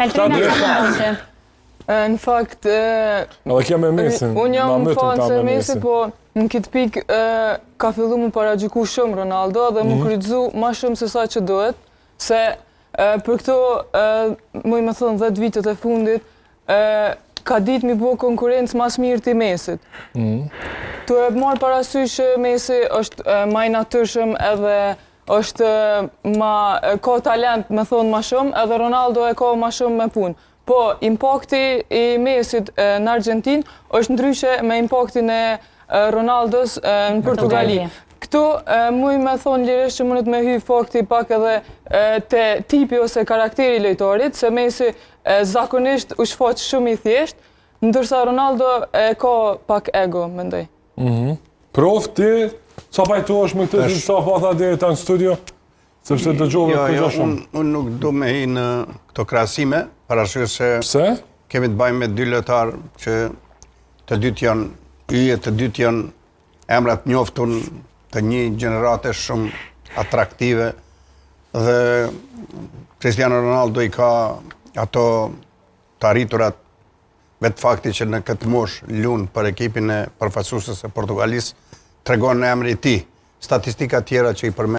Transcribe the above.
Kaltrina ka që? Në fakt, Edhe kja me Mesin. unë jam fan se Messi, po në këtë pikë ka fillu mu paragjyku shumë Ronaldo dhe mu kryqëzu ma shumë se sa që duhet, se për këto, muj me thënë 10 vitet e fundit, ka ditë mi bo konkurencë mas mirë të Messit. Tu e marë parasysh Messi është ma i natyrshëm edhe është ka talent me thonë ma shumë, edhe Ronaldo e ka ma shumë me punë. Po, impakti i Messit në Argentinë është ndryshe me impaktin e Ronaldos në Portugali. Këtu muj me thonë lirisht që mundet me hy fakti pak edhe të tipi ose karakteri lojtarit, se Messi zakonisht u shfaq shumë i thjesht, ndërsa Ronaldo ka pak ego, mendoj. Prof, ti, sa pajtohesh me këtë që sa patha deri ta në studio? Sepse dëgjove këto shumë. Unë nuk du me hi në këto krasime, parasysh se Pse? kemi të bajmë me dy lojtarë që të dytë janë yje, të dytë janë emrat njoftun të një gjenerate shumë atraktive dhe Cristiano Ronaldo i ka ato të arriturat vetë fakti që në këtë mosh lunë për ekipin e përfaqësuesës së Portugalisë tregon në emri i tij. Statistika tjera që i përmend